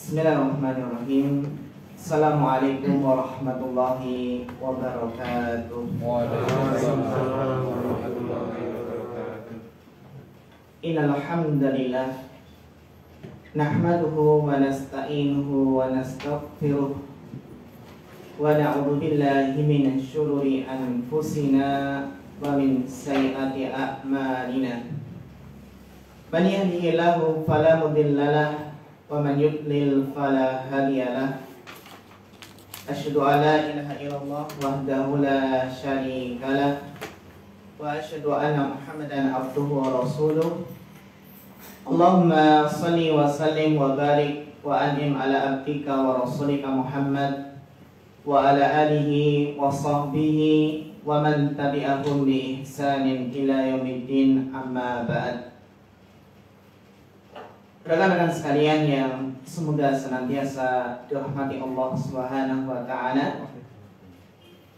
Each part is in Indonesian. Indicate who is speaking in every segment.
Speaker 1: Bismillahirrahmanirrahim. Assalamualaikum warahmatullahi wabarakatuh.
Speaker 2: Waalaikumsalam warahmatullahi wabarakatuh.
Speaker 1: Innal hamdalillah nahmaduhu wa nasta'inuhu wa nastaghfiruh wa na'udzu billahi minasy syururi anfusina wa min sayyiati a'malina. Man yahdihillahu fala mudilla lahu wa man yudlil fala hadiyalah. Asyhadu an la ilaha illallah wahdahu la syarikalah wa asyhadu anna Muhammadan abduhu wa rasuluh. Allahumma shalli wa sallim wa barik wa an'im ala abdika wa rasulika Muhammad wa ala alihi wa sahbihi wa man tabi'ahum bi ihsanin ila yaumiddin, amma ba'd. Rekan-rekan sekalian yang semoga senantiasa dirahmati Allah Subhanahu wa taala.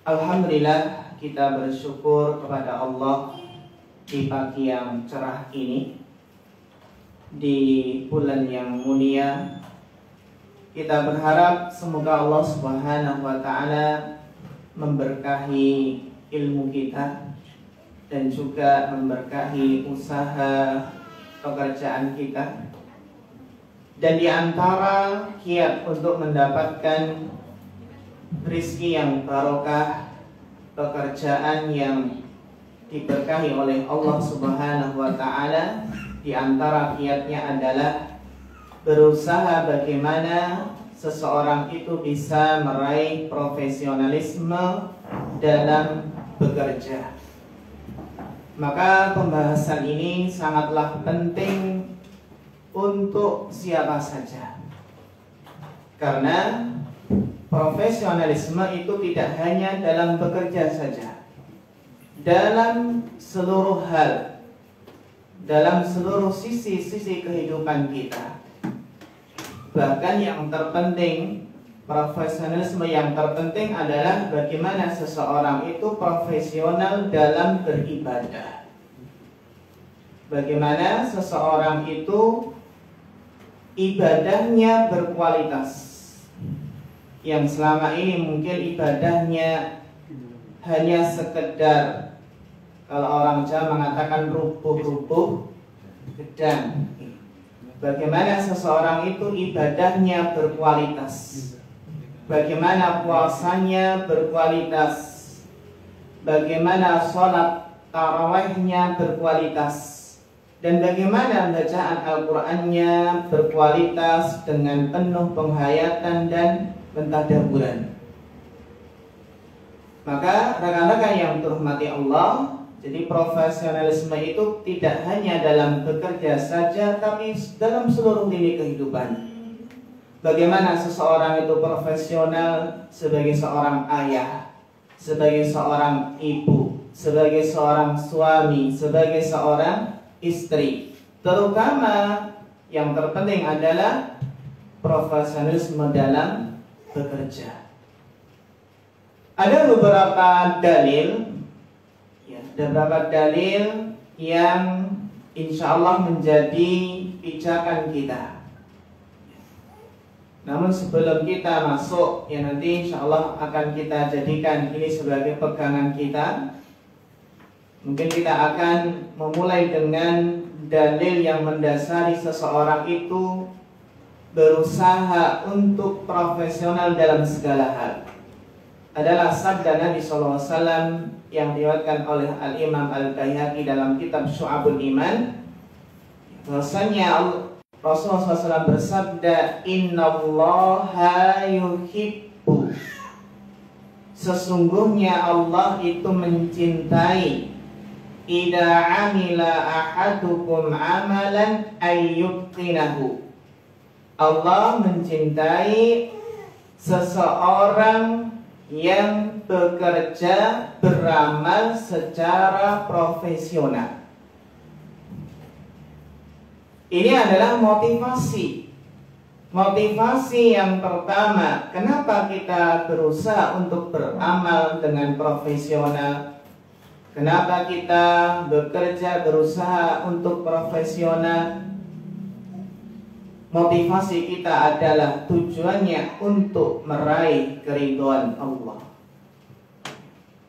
Speaker 1: Alhamdulillah, kita bersyukur kepada Allah di pagi yang cerah ini, di bulan yang mulia. Kita berharap semoga Allah Subhanahu wa taala memberkahi ilmu kita dan juga memberkahi usaha pekerjaan kita. Dan di antara kiat untuk mendapatkan rizki yang barokah, pekerjaan yang diberkahi oleh Allah Subhanahu wa taala, di antara kiatnya adalah berusaha bagaimana seseorang itu bisa meraih profesionalisme dalam bekerja. Maka pembahasan ini sangatlah penting untuk siapa saja, karena profesionalisme itu tidak hanya dalam bekerja saja, dalam seluruh hal, dalam seluruh sisi-sisi kehidupan kita. Bahkan yang terpenting, profesionalisme yang terpenting adalah bagaimana seseorang itu profesional dalam beribadah. Bagaimana seseorang itu ibadahnya berkualitas. Yang selama ini mungkin ibadahnya hanya sekedar, kalau orang Jawa mengatakan rubuh-rubuh gedang. Bagaimana seseorang itu ibadahnya berkualitas, bagaimana puasanya berkualitas, bagaimana sholat tarawihnya berkualitas, dan bagaimana bacaan Al-Qur'annya berkualitas dengan penuh penghayatan dan pentadabburan. Maka rekan-rekan yang dirahmati Allah, jadi profesionalisme itu tidak hanya dalam bekerja saja, tapi dalam seluruh lini kehidupan. Bagaimana seseorang itu profesional sebagai seorang ayah, sebagai seorang ibu, sebagai seorang suami, sebagai seorang istri. Terutama yang terpenting adalah profesionalisme dalam bekerja. Ada beberapa dalil, beberapa dalil yang insya Allah menjadi pijakan kita. Namun sebelum kita masuk, nanti insya Allah akan kita jadikan ini sebagai pegangan kita. Mungkin kita akan memulai dengan dalil yang mendasari seseorang itu berusaha untuk profesional dalam segala hal. Adalah sabda Nabi SAW yang diriwayatkan oleh Al-Imam Al-Baihaqi dalam kitab Syu'abul Iman. Bahwasanya Rasulullah SAW bersabda, Innallaha yuhibbu, sesungguhnya Allah itu mencintai, Idza amila ahadukum amalan ayyutqinahu, Allah mencintai seseorang yang bekerja, beramal secara profesional. Ini adalah motivasi. Motivasi yang pertama, kenapa kita berusaha untuk beramal dengan profesional? Kenapa kita bekerja, berusaha untuk profesional? motivasi kita adalah tujuannya untuk meraih keridhaan Allah,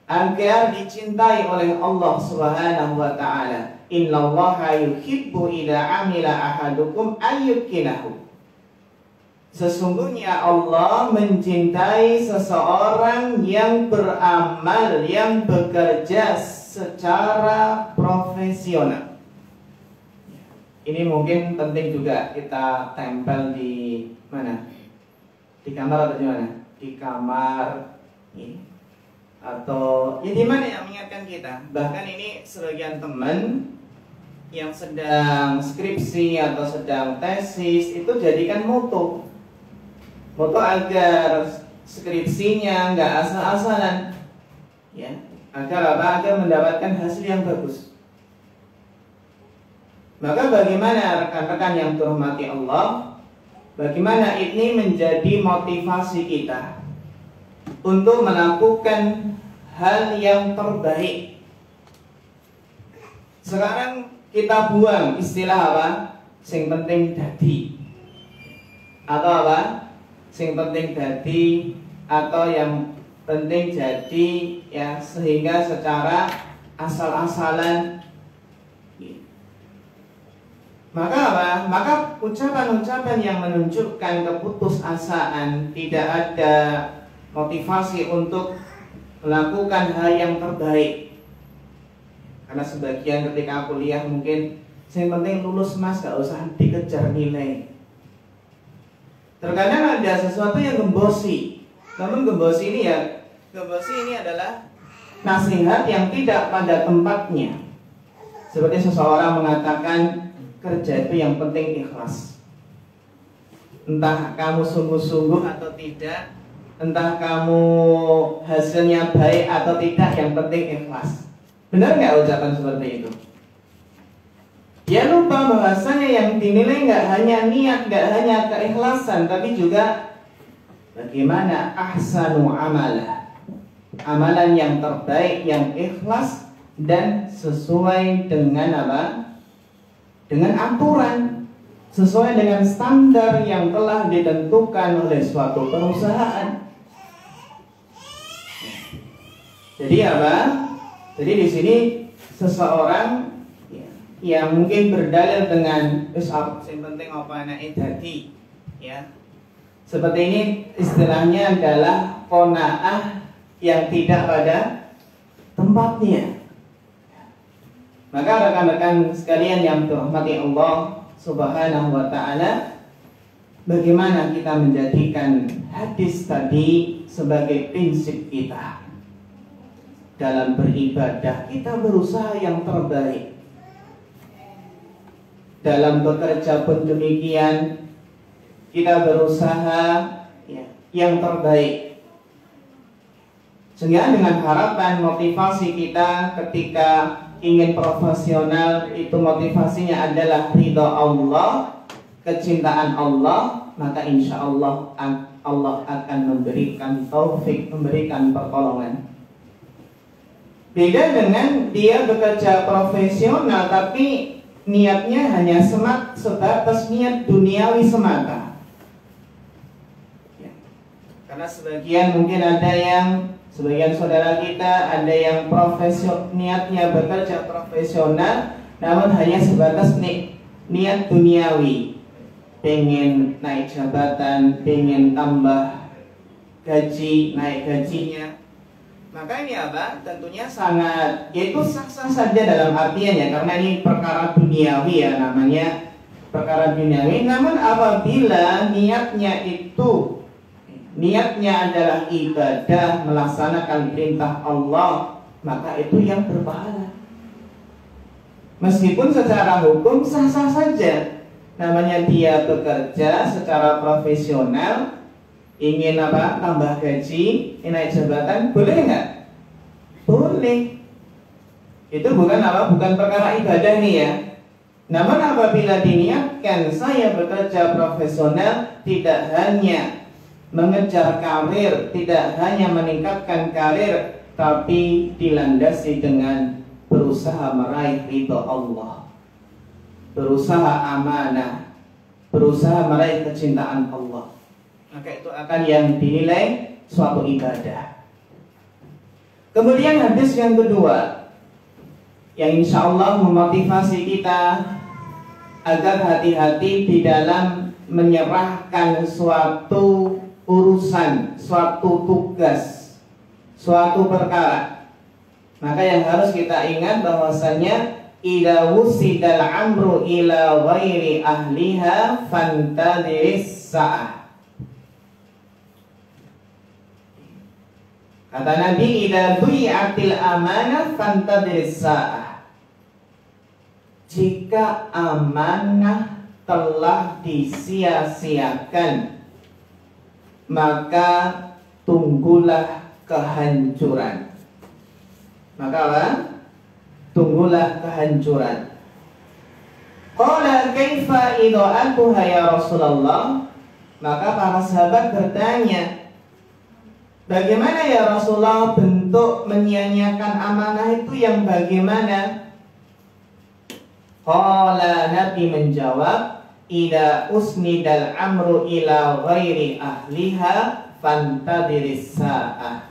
Speaker 1: agar dicintai oleh Allah Subhanahu wa taala. Innallaha yuhibbu idza amila ahadukum ayyukinahu. Sesungguhnya Allah mencintai seseorang yang beramal, yang bekerja secara profesional. Ini mungkin penting juga kita tempel di mana? Di kamar atau di mana? Di kamar ini. Atau ya di mana yang mengingatkan kita. Bahkan ini sebagian teman yang sedang skripsi atau sedang tesis itu jadikan moto agar skripsinya nggak asal-asalan, ya, agar apa? Agar mendapatkan hasil yang bagus. Maka bagaimana rekan-rekan yang dirahmati Allah, bagaimana ini menjadi motivasi kita untuk melakukan hal yang terbaik. Sekarang kita buang istilah apa? Sing penting dadi. Atau apa? Sing penting dadi, atau yang penting jadi, ya, sehingga secara asal-asalan. Maka apa? Maka ucapan-ucapan yang menunjukkan keputusasaan, tidak ada motivasi untuk melakukan hal yang terbaik. Karena sebagian ketika kuliah mungkin yang penting lulus mas, gak usah dikejar nilai. Terkadang ada sesuatu yang gembosi. Namun gembosi ini adalah nasihat yang tidak pada tempatnya. Seperti seseorang mengatakan, kerja itu yang penting ikhlas. Entah kamu sungguh-sungguh atau tidak, entah kamu hasilnya baik atau tidak, yang penting ikhlas. Benar nggak ucapan seperti itu? Dia lupa bahwasanya yang dinilai nggak hanya niat, nggak hanya keikhlasan, tapi juga bagaimana ahsanu amalah, amalan yang terbaik, yang ikhlas dan sesuai dengan apa? Dengan aturan, sesuai dengan standar yang telah ditentukan oleh suatu perusahaan. Jadi apa? Jadi di sini seseorang yang mungkin berdalil dengan yang penting apa anake dadi, ya. Seperti ini istilahnya adalah qanaah yang tidak pada tempatnya. Maka rekan-rekan sekalian yang dirahmati Allah Subhanahu wa taala, bagaimana kita menjadikan hadis tadi sebagai prinsip kita dalam beribadah? Kita berusaha yang terbaik. Dalam bekerja pun demikian, kita berusaha yang terbaik. Sehingga dengan harapan motivasi kita ketika ingin profesional itu motivasinya adalah ridha Allah, kecintaan Allah, maka insya Allah Allah akan memberikan taufik, memberikan pertolongan. Beda dengan dia bekerja profesional tapi niatnya hanya sebatas niat duniawi semata. Ya. Karena sebagian mungkin ada yang sebagian saudara kita ada yang niatnya bekerja profesional, namun hanya sebatas niat duniawi, pengen naik jabatan, pengen tambah gaji, naik gajinya. Maka ini apa? Tentunya sangat, yaitu sah-sah saja dalam artian ya, karena ini perkara duniawi ya, namanya perkara duniawi. Namun apabila niatnya adalah ibadah, melaksanakan perintah Allah, maka itu yang berpahala. Meskipun secara hukum sah-sah saja, namanya dia bekerja secara profesional, ingin apa? Tambah gaji, naik jabatan, boleh nggak? Boleh. Itu bukan apa? Bukan perkara ibadah nih ya. Namun apabila diniatkan saya bekerja profesional, tidak hanya mengejar karir, tidak hanya meningkatkan karir, tapi dilandasi dengan berusaha meraih ridha Allah, berusaha amanah, berusaha meraih kecintaan Allah, maka itu akan yang dinilai suatu ibadah. Kemudian hadis yang kedua yang insya Allah memotivasi kita agar hati-hati di dalam menyerahkan suatu urusan, suatu tugas, suatu perkara. Maka yang harus kita ingat bahwasanya idza wusidal amru ila ghairi ahliha fantadhiris sa'ah. Kata Nabi, idza du'iatil amanah fantadhiris sa'ah. Jika amanah telah disia-siakan, maka tunggulah kehancuran. Maka apa? Tunggulah kehancuran. Qala kaifa idha'atuha ya Rasulullah? Maka para sahabat bertanya, bagaimana ya Rasulullah bentuk menyia-nyiakan amanah itu yang bagaimana? Qala, Nabi menjawab, idza usnidal amru ila ghairi ahliha fantadhiris sa'ah.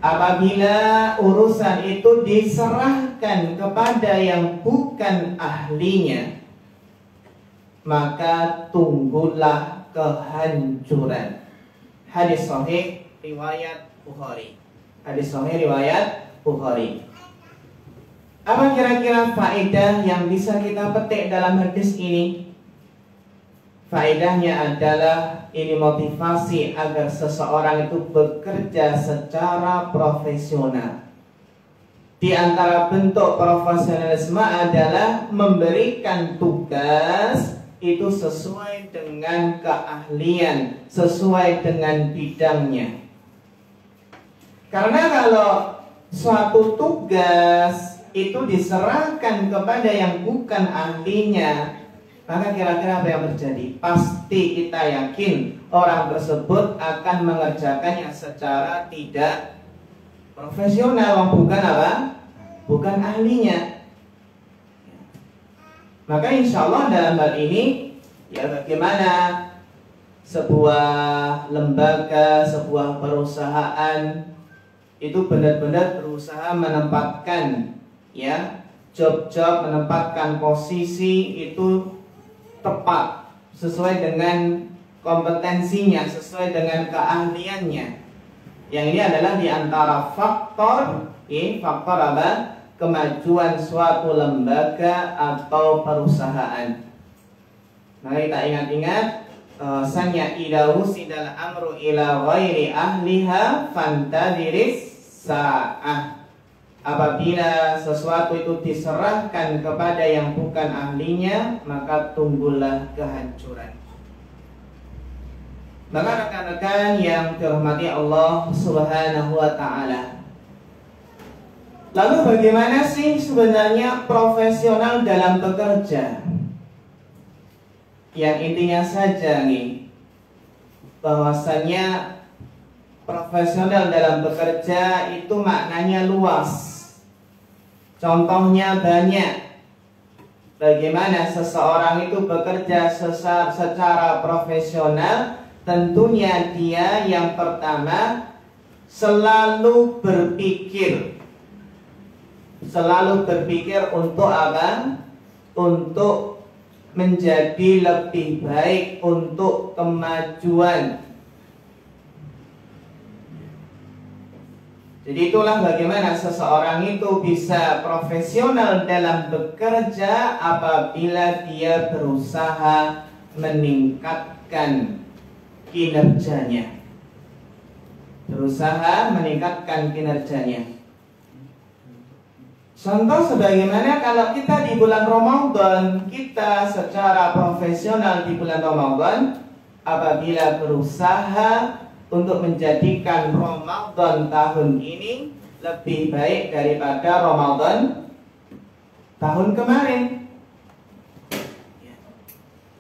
Speaker 1: Apabila urusan itu diserahkan kepada yang bukan ahlinya, maka tunggulah kehancuran. Hadis sahih riwayat Bukhari. Hadis sahih riwayat Bukhari. Apa kira-kira faedah yang bisa kita petik dalam hadis ini? Faedahnya adalah ini motivasi agar seseorang itu bekerja secara profesional. Di antara bentuk profesionalisme adalah memberikan tugas itu sesuai dengan keahlian, sesuai dengan bidangnya. Karena kalau suatu tugas itu diserahkan kepada yang bukan ahlinya, maka kira-kira apa yang terjadi? Pasti kita yakin orang tersebut akan mengerjakannya secara tidak profesional, bukan apa? Bukan ahlinya. Maka insya Allah dalam hal ini, ya bagaimana sebuah lembaga, sebuah perusahaan itu benar-benar berusaha menempatkan ya job-job, menempatkan posisi itu tepat sesuai dengan kompetensinya, sesuai dengan keahliannya. Yang ini adalah diantara faktor faktor apa? Kemajuan suatu lembaga atau perusahaan. Maka kita ingat-ingat bahwasanya idza wusidal amru ila ghairi ahliha fantadhiris sa'ah. Apabila sesuatu itu diserahkan kepada yang bukan ahlinya, maka tunggulah kehancuran. Maka rekan-rekan yang dirahmati Allah Subhanahu wa ta'ala, lalu bagaimana sih sebenarnya profesional dalam bekerja? Yang intinya saja nih, bahwasanya profesional dalam bekerja itu maknanya luas. Contohnya banyak. Bagaimana seseorang itu bekerja secara profesional? Tentunya dia yang pertama selalu berpikir untuk apa? Untuk menjadi lebih baik, untuk kemajuan. Jadi itulah bagaimana seseorang itu bisa profesional dalam bekerja apabila dia berusaha meningkatkan kinerjanya. Contoh sebagaimana kalau kita di bulan Ramadan, kita secara profesional di bulan Ramadan apabila berusaha untuk menjadikan Ramadan tahun ini lebih baik daripada Ramadan tahun kemarin.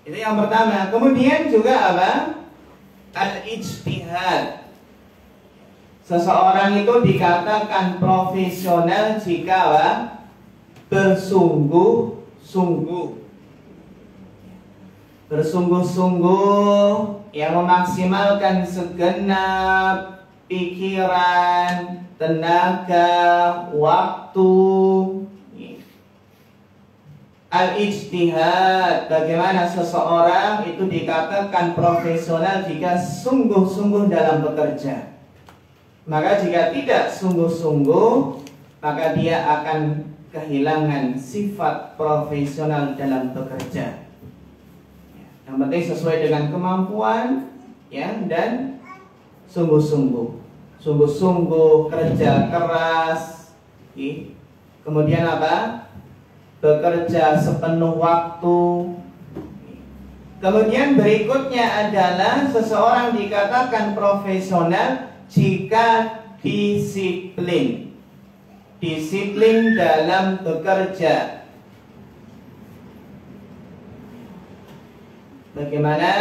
Speaker 1: Itu yang pertama. Kemudian juga apa? Al-ijtihad. Seseorang itu dikatakan profesional jika apa? Bersungguh-sungguh. bersungguh-sungguh yang memaksimalkan segenap pikiran, tenaga, waktu. Al-ijtihad, bagaimana seseorang itu dikatakan profesional jika sungguh-sungguh dalam bekerja. Maka jika tidak sungguh-sungguh, maka dia akan kehilangan sifat profesional dalam bekerja. Yang penting sesuai dengan kemampuan, ya, dan sungguh-sungguh. Sungguh-sungguh kerja keras, kemudian apa? Bekerja sepenuh waktu. Kemudian berikutnya adalah seseorang dikatakan profesional jika disiplin. Disiplin dalam bekerja. Bagaimana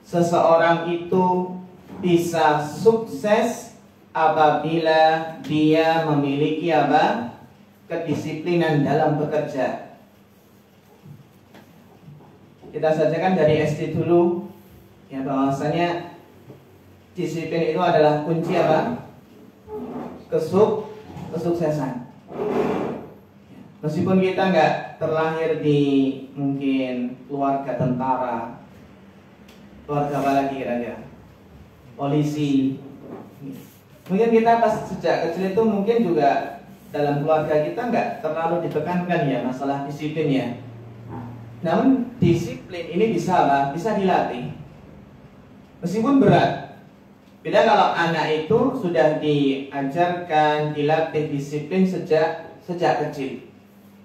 Speaker 1: seseorang itu bisa sukses apabila dia memiliki apa? Kedisiplinan dalam bekerja. Kita sajakan dari SD dulu, ya, bahwasanya disiplin itu adalah kunci apa? Kesuksesan. Meskipun kita nggak terlahir di mungkin keluarga tentara, keluarga apa lagi kira-kira? Polisi. Mungkin kita pas sejak kecil itu mungkin juga dalam keluarga kita nggak terlalu ditekankan ya masalah disiplin ya. Namun disiplin ini bisa apa? Bisa dilatih. Meskipun berat. Beda kalau anak itu sudah diajarkan, dilatih disiplin sejak kecil.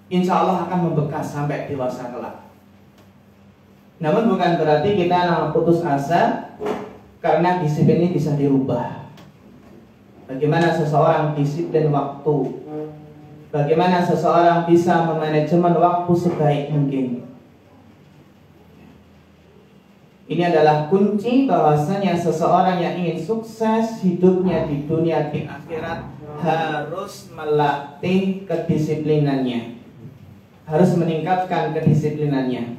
Speaker 1: Insya Allah akan membekas sampai dewasa kelak. Namun bukan berarti kita putus asa karena disiplin ini bisa dirubah. Bagaimana seseorang disiplin waktu? Bagaimana seseorang bisa memanajemen waktu sebaik mungkin? Ini adalah kunci bahwasanya seseorang yang ingin sukses hidupnya di dunia di akhirat harus melatih kedisiplinannya, harus meningkatkan kedisiplinannya.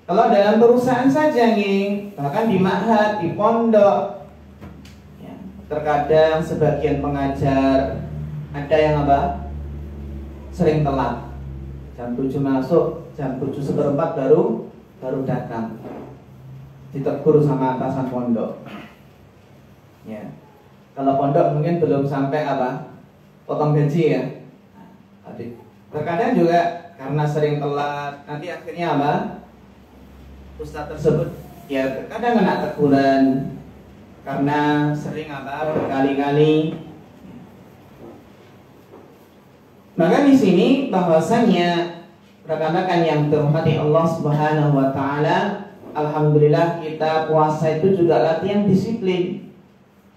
Speaker 1: Kalau dalam perusahaan saja nih, bahkan di ma'had, di pondok, ya, terkadang sebagian pengajar ada yang apa? Sering telat. Jam 7 masuk, jam 7:15 baru datang. Ditegur sama atasan pondok. Ya. Kalau pondok mungkin belum sampai apa? Potong gaji ya. Terkadang juga karena sering telat, nanti akhirnya apa? Ustadz tersebut ya terkadang kena teguran karena sering apa? Berkali-kali. Maka di sini bahwasanya rekan-rekan yang dirahmati Allah Subhanahu wa taala, alhamdulillah kita puasa itu juga latihan disiplin.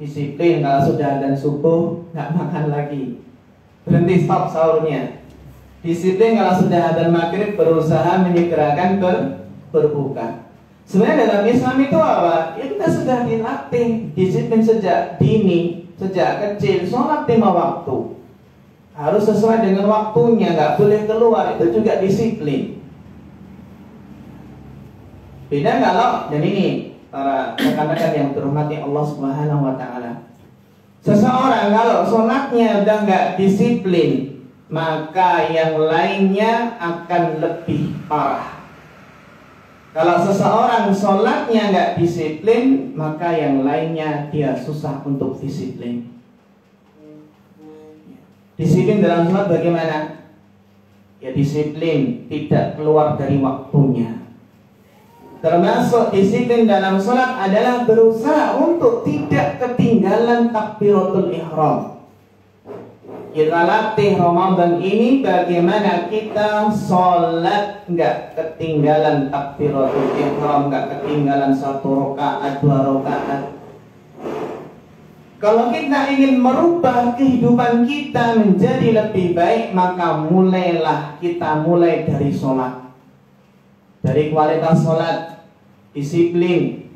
Speaker 1: Disiplin kalau sudah adzan subuh nggak makan lagi. Berhenti, stop sahurnya. Disiplin kalau sudah adzan maghrib berusaha menyegerakan berbuka. Sebenarnya dalam Islam itu apa? Ya kita sudah dilatih disiplin sejak dini, sejak kecil, sholat 5 waktu. Harus sesuai dengan waktunya, nggak boleh keluar, itu juga disiplin. Beda kalau, dan ini para rekan-rekan yang dirahmati Allah Subhanahu wa taala. Seseorang kalau sholatnya udah nggak disiplin, maka yang lainnya akan lebih parah. Kalau seseorang sholatnya nggak disiplin, maka yang lainnya dia susah untuk disiplin. Disiplin dalam sholat bagaimana? Ya disiplin tidak keluar dari waktunya. Termasuk disiplin dalam sholat adalah berusaha untuk tidak ketinggalan takbiratul ihram. Kita latih Ramadan ini bagaimana kita sholat nggak ketinggalan takbiratul ihram, nggak ketinggalan 1 rakaat, 2 rakaat. Kalau kita ingin merubah kehidupan kita menjadi lebih baik, maka kita mulai dari sholat. Dari kualitas sholat, disiplin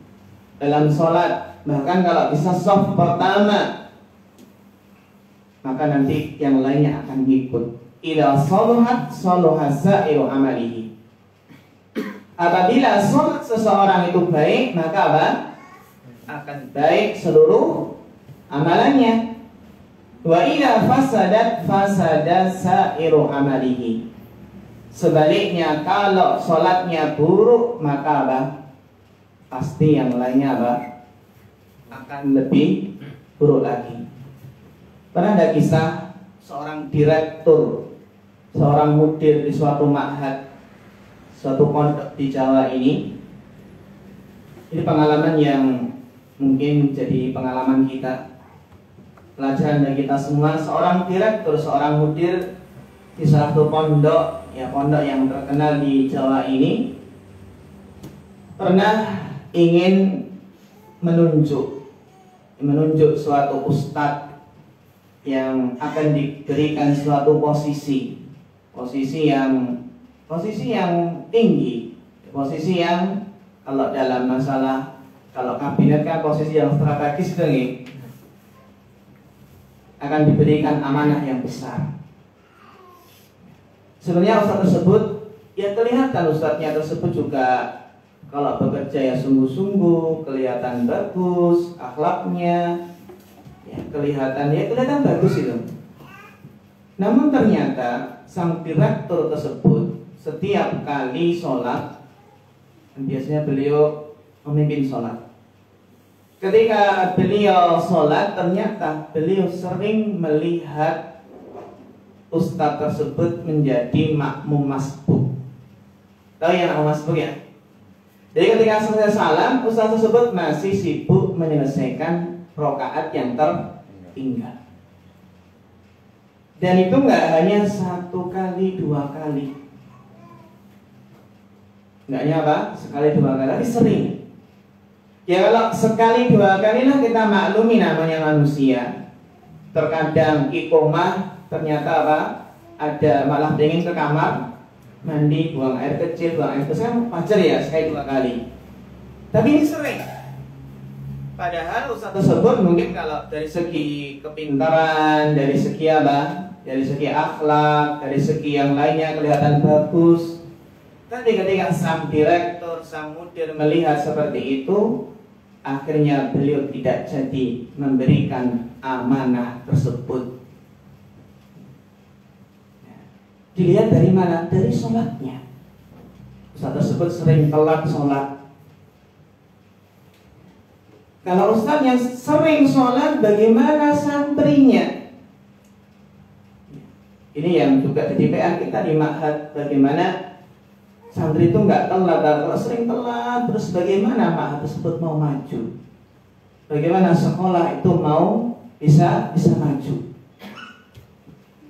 Speaker 1: dalam sholat. Bahkan kalau bisa shaf pertama, maka nanti yang lainnya akan ngikut. Idza shaluhat shaluha sa'iru amalihi. Apabila sholat seseorang itu baik, maka apa? Akan baik seluruh amalannya. Wa idza fasadat fasada sa'iru amalihi. Sebaliknya kalau sholatnya buruk, maka apa? Pasti yang lainnya apa? Akan lebih buruk lagi. Pernah ada kisah seorang direktur, seorang mudir di suatu ma'had, suatu pondok di Jawa ini. Ini pengalaman yang mungkin jadi pengalaman kita, pelajaran bagi kita semua. Seorang direktur, seorang mudir di salah satu pondok, ya pondok yang terkenal di Jawa ini, pernah ingin menunjuk suatu ustadz yang akan diberikan suatu posisi yang tinggi, posisi yang kalau dalam masalah, kalau kabinet kan posisi yang strategis itu nih, akan diberikan amanah yang besar. Sebenarnya ustadz tersebut, ya kelihatan ustadznya tersebut juga kalau bekerja ya sungguh-sungguh, kelihatan bagus, akhlaknya, ya kelihatan bagus itu. Namun ternyata sang direktur tersebut setiap kali sholat, biasanya beliau memimpin sholat. Ketika beliau sholat, ternyata beliau sering melihat ustadz tersebut menjadi makmum masbuk. Tahu ya makmum masbuk ya? Jadi ketika selesai salam, ustadz tersebut masih sibuk menyelesaikan rakaat yang tertinggal. Dan itu nggak hanya 1 kali, 2 kali. Nggak hanya apa? Sekali, 2 kali, tapi sering. Ya kalau sekali, 2 kali lah kita maklumi namanya manusia. Terkadang iqomah ternyata apa? Ada malah pengen ke kamar mandi, buang air kecil, buang air besar, wajar ya sekali 2 kali. Tapi ini sering. Padahal ustadz tersebut mungkin kalau dari segi kepintaran, dari segi apa? Dari segi akhlak, dari segi yang lainnya kelihatan bagus. Tapi ketika sang direktur, sang mudir melihat seperti itu, akhirnya beliau tidak jadi memberikan amanah tersebut. Dilihat dari mana? Dari sholatnya. Ustadz tersebut sering telat sholat. Kalau ustadznya sering sholat, bagaimana santrinya? Ini yang juga jadi PR kita di ma'had. Bagaimana santri itu nggak telat. Kalau sering telat, terus bagaimana ma'had tersebut mau maju? Bagaimana sekolah itu mau bisa maju?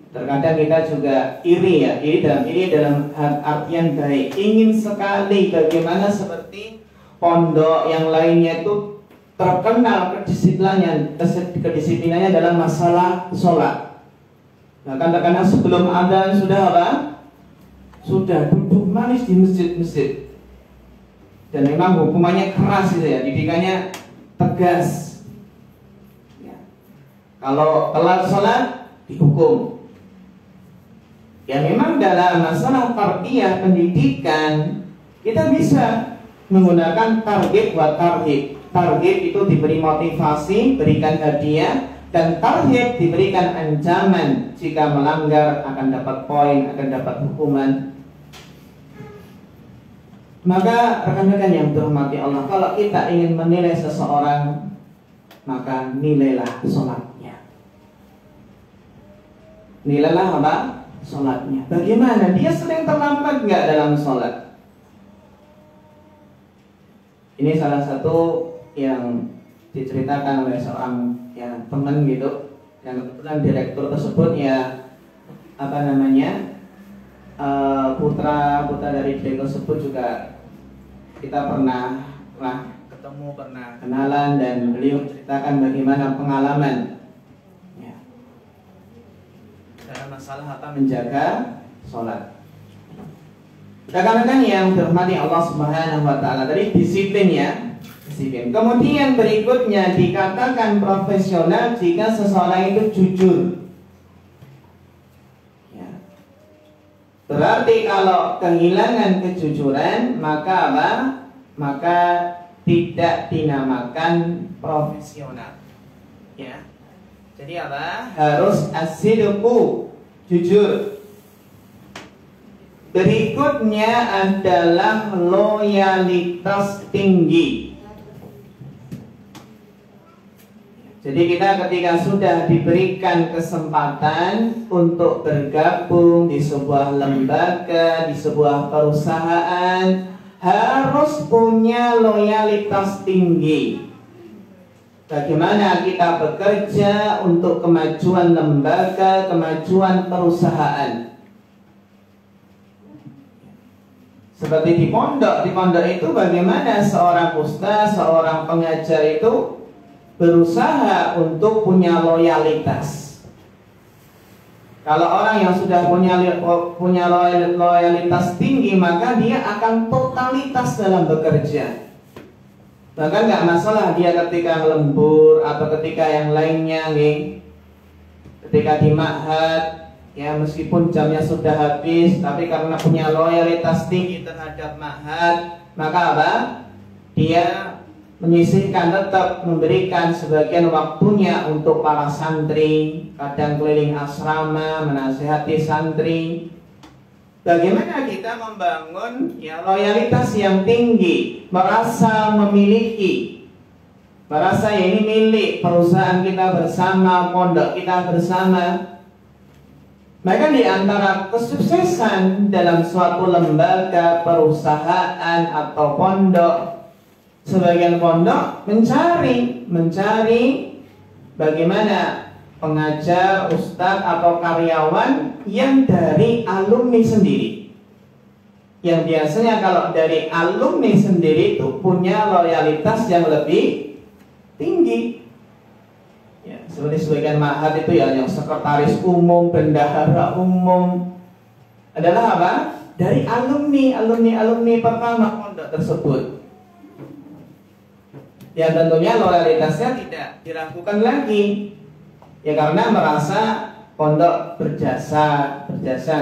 Speaker 1: Terkadang kita juga iri ya, iri dalam artian baik. Ingin sekali bagaimana seperti pondok yang lainnya itu terkenal kedisiplinannya dalam masalah sholat. Bahkan terkadang sebelum adzan sudah apa? Sudah duduk manis di masjid-masjid. Dan memang hukumannya keras gitu ya, didikannya tegas. Ya. Kalau telat sholat dihukum. Ya memang dalam masalah tarbiyah pendidikan kita bisa menggunakan targhib wa tarhib. Targhib itu diberi motivasi, berikan hadiah, dan tarhib diberikan ancaman. Jika melanggar akan dapat poin, akan dapat hukuman. Maka rekan-rekan yang dirahmati Allah, kalau kita ingin menilai seseorang, maka nilailah sholatnya. Nilailah apa? Sholatnya. Bagaimana? Dia sering terlambat nggak dalam sholat? Ini salah satu yang diceritakan oleh seorang ya teman gitu, yang kebetulan direktur tersebut ya putra dari direktur tersebut juga kita pernah ketemu, pernah kenalan, dan beliau menceritakan bagaimana pengalaman ya, dalam masalah menjaga sholat. Rekan-rekan yang dirahmati Allah Subhanahu wa taala, tadi disiplin ya. Disiplin. Kemudian berikutnya dikatakan profesional jika seseorang itu jujur. Ya. Berarti kalau kehilangan kejujuran, maka apa? Maka tidak dinamakan profesional. Ya. Jadi apa? Harus as-sidqu, jujur. Berikutnya adalah loyalitas tinggi. Jadi kita ketika sudah diberikan kesempatan untuk bergabung di sebuah lembaga, di sebuah perusahaan, harus punya loyalitas tinggi. Bagaimana kita bekerja untuk kemajuan lembaga, kemajuan perusahaan. Seperti di pondok itu bagaimana seorang ustaz, seorang pengajar itu berusaha untuk punya loyalitas. Kalau orang yang sudah punya loyalitas tinggi, maka dia akan totalitas dalam bekerja. Bahkan nggak masalah dia ketika lembur atau ketika yang lainnya, nih. Ketika di ma'had, ya meskipun jamnya sudah habis, tapi karena punya loyalitas tinggi terhadap ma'had, maka apa? Dia menyisihkan, tetap memberikan sebagian waktunya untuk para santri, kadang keliling asrama, menasihati santri. Bagaimana kita membangun ya loyalitas yang tinggi, merasa memiliki, merasa ya ini milik perusahaan kita bersama, pondok kita bersama. Maka di antara kesuksesan dalam suatu lembaga, perusahaan atau pondok, sebagian pondok mencari bagaimana pengajar, ustadz atau karyawan yang dari alumni sendiri. Yang biasanya kalau dari alumni sendiri itu punya loyalitas yang lebih tinggi. Ya, seperti sebagian ma'had itu ya yang sekretaris umum, bendahara umum adalah apa? Dari alumni pertama pondok tersebut. Ya tentunya loyalitasnya tidak diragukan lagi. Ya karena merasa pondok berjasa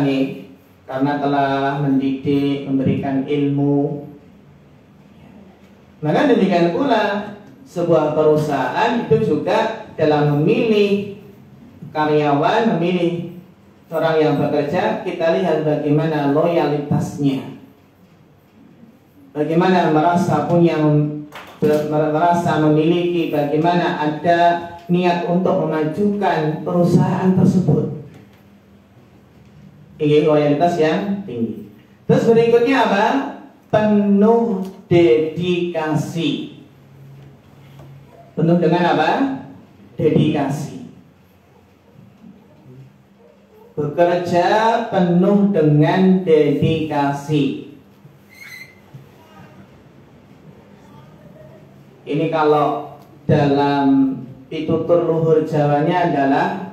Speaker 1: nih, karena telah mendidik, memberikan ilmu. Maka demikian pula sebuah perusahaan itu juga dalam memilih karyawan, memilih orang yang bekerja, kita lihat bagaimana loyalitasnya. Bagaimana merasa memiliki, bagaimana ada niat untuk memajukan perusahaan tersebut. Ini loyalitas yang tinggi. Terus berikutnya apa? Penuh dedikasi. Penuh dengan apa? Dedikasi. Bekerja penuh dengan dedikasi. Ini kalau dalam pitutur luhur Jawanya adalah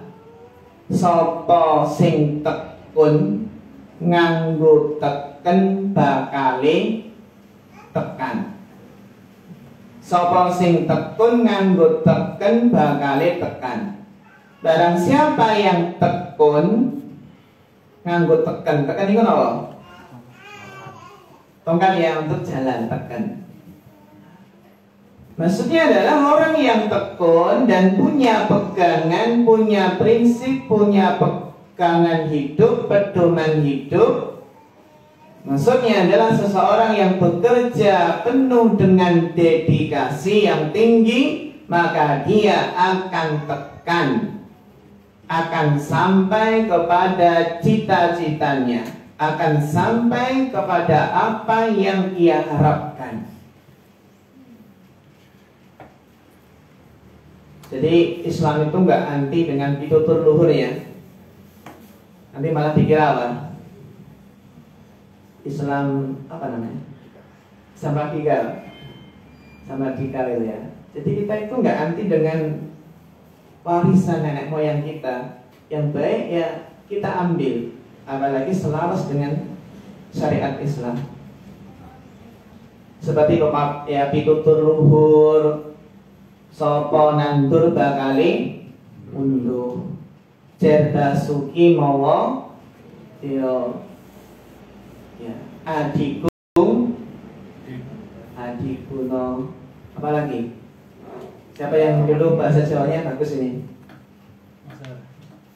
Speaker 1: sapa sing tekun nganggo teken bakale tekan. Sapa sing tekun nganggo teken bakale tekan. Barang siapa yang tekun nganggo teken itu apa? Tongkat ya untuk jalan tekan. Maksudnya adalah orang yang tekun dan punya pegangan, punya prinsip, punya pegangan hidup, pedoman hidup. Maksudnya adalah seseorang yang bekerja penuh dengan dedikasi yang tinggi, maka dia akan tekan, akan sampai kepada cita-citanya, akan sampai kepada apa yang ia harapkan. Jadi Islam itu nggak anti dengan pitutur luhur ya. Nanti malah dikira apa? Islam apa namanya? Sama radikal itu ya. Jadi kita itu nggak anti dengan warisan nenek moyang kita. Yang baik ya kita ambil, apalagi selaras dengan syariat Islam. Seperti ya pitutur luhur, sapa nandur bakali unduh, cerdas suki mawa yo Ya, adikku, adikuno, apa lagi? Siapa yang dulu bahasa Jawanya bagus ini?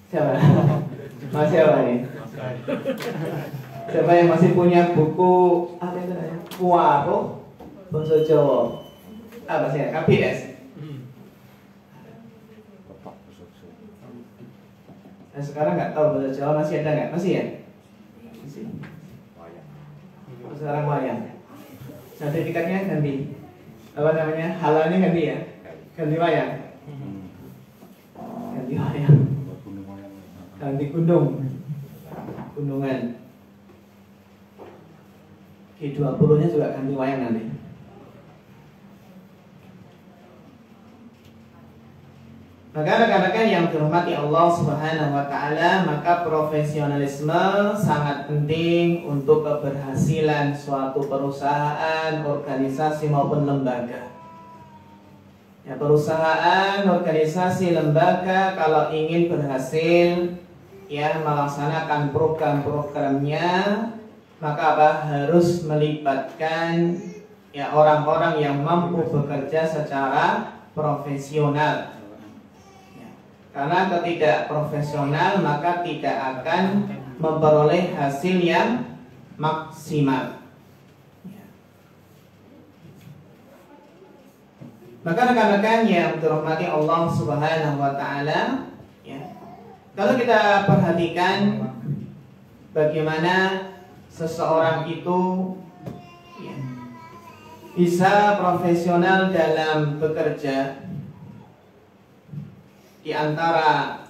Speaker 1: Siapa? Mas siapa nih? Siapa yang masih punya buku apa itu namanya? Puaro bahasa Jawa. Apa sih? KPS. Nah, sekarang nggak tahu bahasa Jawa masih ada nggak? Masih ya? Masih. Sekarang wayang. Sertifikatnya ganti. Apa namanya? Halalnya ganti ya? Ganti wayang. Ganti wayang. Ganti gunungan. G20-nya juga ganti wayang nanti. Maka rekan-rekan yang dihormati Allah Subhanahu wa taala, maka profesionalisme sangat penting untuk keberhasilan suatu perusahaan, organisasi maupun lembaga. Ya, perusahaan, organisasi, lembaga kalau ingin berhasil ya melaksanakan program-programnya, maka apa? Harus melibatkan ya orang-orang yang mampu bekerja secara profesional. Karena ketidak profesional maka tidak akan memperoleh hasil yang maksimal. Maka rekan-rekan yang dirahmati Allah Subhanahu wa taala, ya. Kalau kita perhatikan bagaimana seseorang itu ya, bisa profesional dalam bekerja, di antara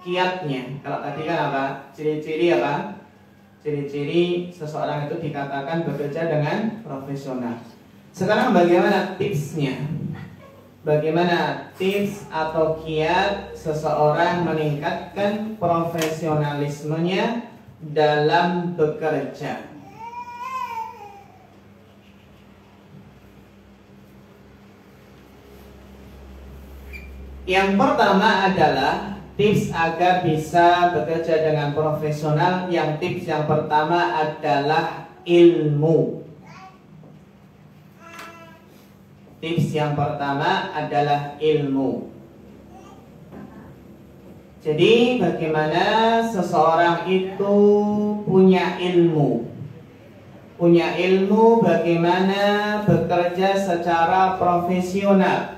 Speaker 1: kiatnya, kalau tadi kan apa? Ciri-ciri apa? Ciri-ciri seseorang itu dikatakan bekerja dengan profesional. Sekarang bagaimana tipsnya? Bagaimana tips atau kiat seseorang meningkatkan profesionalismenya dalam bekerja? Yang pertama adalah tips agar bisa bekerja dengan profesional. Tips yang pertama adalah ilmu. Tips yang pertama adalah ilmu. Jadi bagaimana seseorang itu punya ilmu? Punya ilmu bagaimana bekerja secara profesional.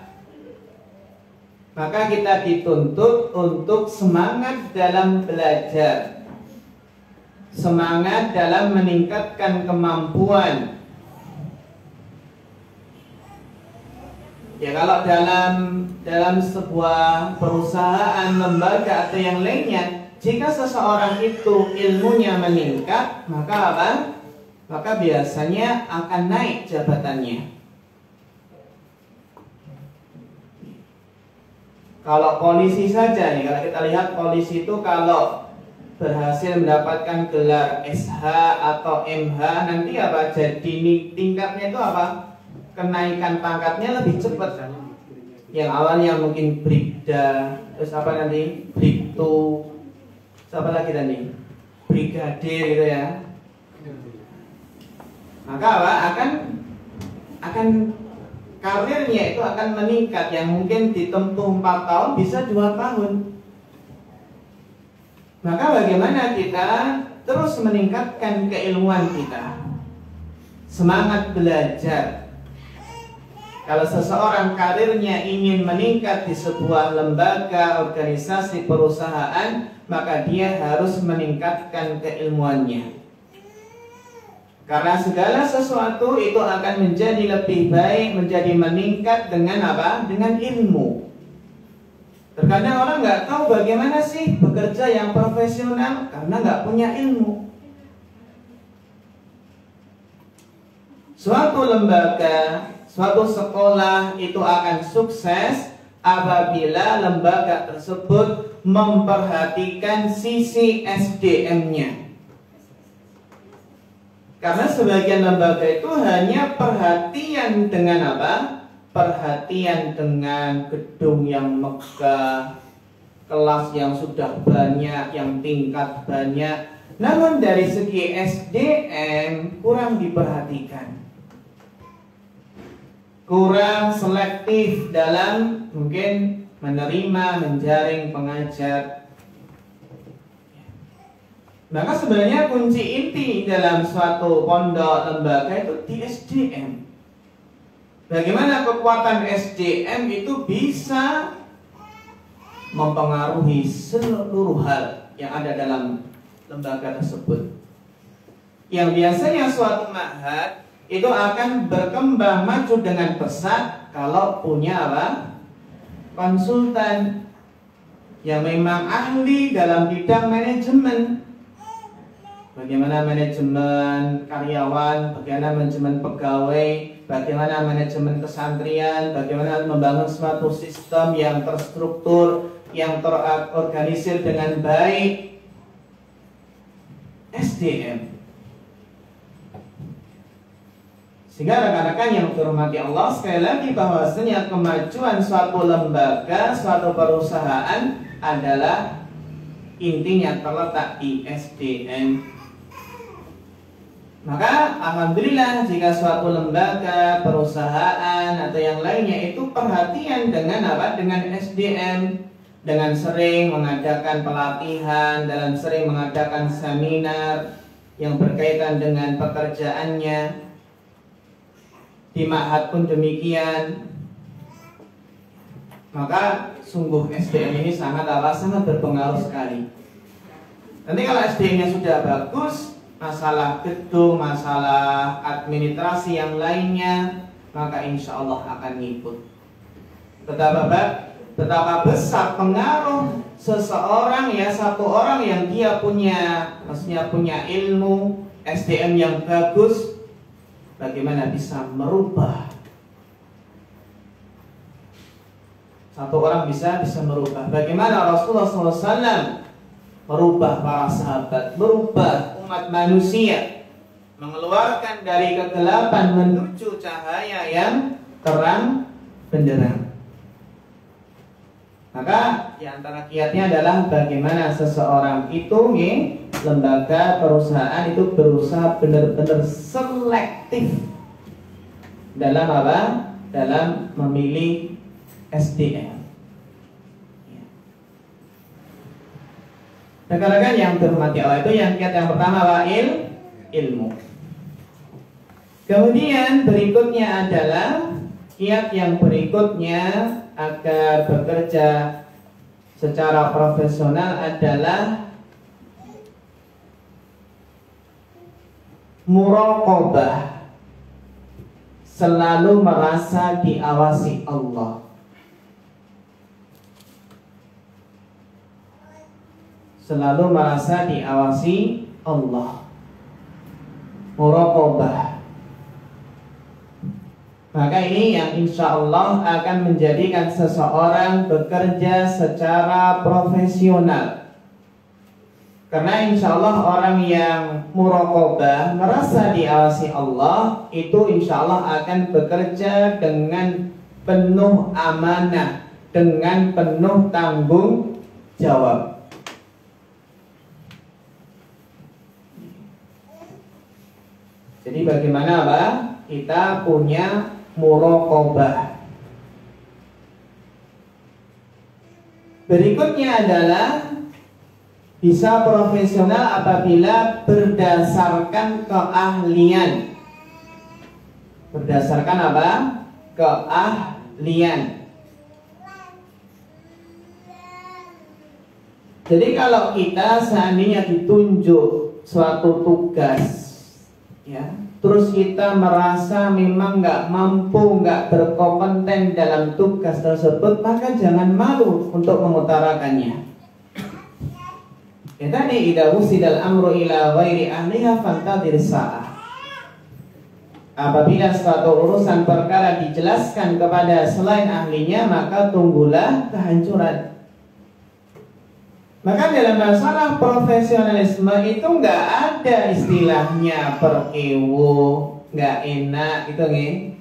Speaker 1: Maka kita dituntut untuk semangat dalam belajar, semangat dalam meningkatkan kemampuan. Ya, kalau dalam sebuah perusahaan, lembaga atau yang lainnya, jika seseorang itu ilmunya meningkat, maka apa? Maka biasanya akan naik jabatannya. Kalau polisi saja nih, kalau kita lihat polisi itu kalau berhasil mendapatkan gelar SH atau MH, nanti apa? Jadi tingkatnya itu apa? Kenaikan pangkatnya lebih cepat. Yang awalnya mungkin brigda, terus apa nanti? Brigtu, apa lagi tadi? Brigadir gitu ya. Maka apa? Akan karirnya itu akan meningkat, yang mungkin ditempuh 4 tahun bisa 2 tahun. Maka bagaimana kita terus meningkatkan keilmuan kita, semangat belajar. Kalau seseorang karirnya ingin meningkat di sebuah lembaga, organisasi, perusahaan, maka dia harus meningkatkan keilmuannya. Karena segala sesuatu itu akan menjadi lebih baik, menjadi meningkat dengan apa? Dengan ilmu. Terkadang orang nggak tahu bagaimana sih bekerja yang profesional karena nggak punya ilmu. Suatu lembaga, suatu sekolah itu akan sukses apabila lembaga tersebut memperhatikan sisi SDM-nya. Karena sebagian lembaga itu hanya perhatian dengan apa? Perhatian dengan gedung yang megah, kelas yang sudah banyak, yang tingkat banyak, Namun dari segi SDM kurang diperhatikan, kurang selektif dalam mungkin menerima, menjaring pengajar. Maka sebenarnya kunci inti dalam suatu pondok lembaga itu di SDM. Bagaimana kekuatan SDM itu bisa mempengaruhi seluruh hal yang ada dalam lembaga tersebut. Yang biasanya suatu ma'had itu akan berkembang maju dengan pesat kalau punya apa? Konsultan yang memang ahli dalam bidang manajemen. Bagaimana manajemen karyawan, bagaimana manajemen pegawai, bagaimana manajemen pesantren, bagaimana membangun suatu sistem yang terstruktur, yang terorganisir dengan baik. SDM. Sehingga rekan-rekan yang dihormati Allah, sekali lagi bahwasanya kemajuan suatu lembaga, suatu perusahaan adalah intinya terletak di SDM. Maka alhamdulillah jika suatu lembaga, perusahaan atau yang lainnya itu perhatian dengan apa? Dengan SDM, dengan sering mengadakan pelatihan, dalam sering mengadakan seminar yang berkaitan dengan pekerjaannya. Di ma'had pun demikian. Maka sungguh SDM ini sangat berpengaruh sekali. Nanti kalau SDM-nya sudah bagus, masalah gedung, masalah administrasi yang lainnya, maka insya Allah akan ngikut. Betapa besar pengaruh seseorang, ya, satu orang yang dia punya ilmu SDM yang bagus, bagaimana bisa merubah. Satu orang bisa merubah. Bagaimana Rasulullah SAW merubah para sahabat, merubah umat manusia, mengeluarkan dari kegelapan menuju cahaya yang terang benderang. Maka di antara kiatnya adalah bagaimana seseorang itu, lembaga, perusahaan itu berusaha benar-benar selektif dalam apa? Dalam memilih SDM. Rekan-rekan yang dihormati Allah, itu yang kiat yang pertama apa? Ilmu. Kemudian berikutnya adalah kiat yang berikutnya agar bekerja secara profesional adalah muraqabah, selalu merasa diawasi Allah. Selalu merasa diawasi Allah. Muraqabah. Maka ini yang insya Allah akan menjadikan seseorang bekerja secara profesional. Karena insya Allah orang yang muraqabah, merasa diawasi Allah, itu insya Allah akan bekerja dengan penuh amanah, dengan penuh tanggung jawab. Jadi bagaimana Pak? Kita punya muraqabah. Berikutnya adalah bisa profesional apabila berdasarkan keahlian. Berdasarkan apa? Keahlian. Jadi kalau kita seandainya ditunjuk suatu tugas, ya, terus kita merasa memang nggak mampu, nggak berkompeten dalam tugas tersebut, maka jangan malu untuk mengutarakannya. Ya tadi, idza wusidal amru ila ghairi ahliha fantadir sa'ah. Apabila suatu urusan perkara dijelaskan kepada selain ahlinya, maka tunggulah kehancuran. Maka dalam masalah profesionalisme itu nggak ada istilahnya perkewo, nggak enak gitu nih.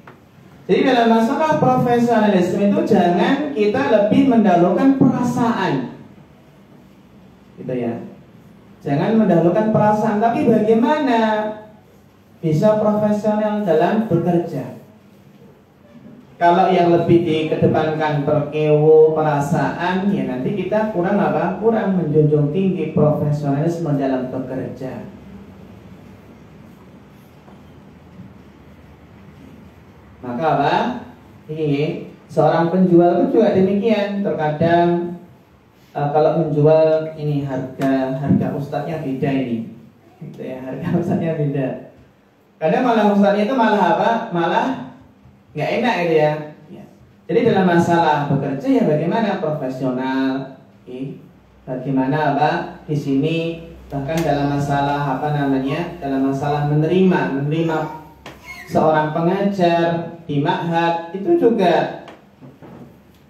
Speaker 1: Jadi dalam masalah profesionalisme itu jangan kita lebih mendahulukan perasaan, gitu ya. Jangan mendahulukan perasaan. Tapi bagaimana bisa profesional dalam bekerja? Kalau yang lebih dikedepankan perkewo, perasaan, ya nanti kita kurang apa? Kurang menjunjung tinggi profesionalisme dalam bekerja. Maka apa? Ini seorang penjual pun juga demikian. Terkadang kalau menjual ini harga ustadznya beda ini, gitu ya, harga ustadznya beda. Kadang malah ustadznya itu malah apa? Malah nggak enak gitu ya. Jadi dalam masalah bekerja ya bagaimana profesional, bagaimana apa di sini, bahkan dalam masalah apa namanya, dalam masalah menerima seorang pengajar di ma'had itu juga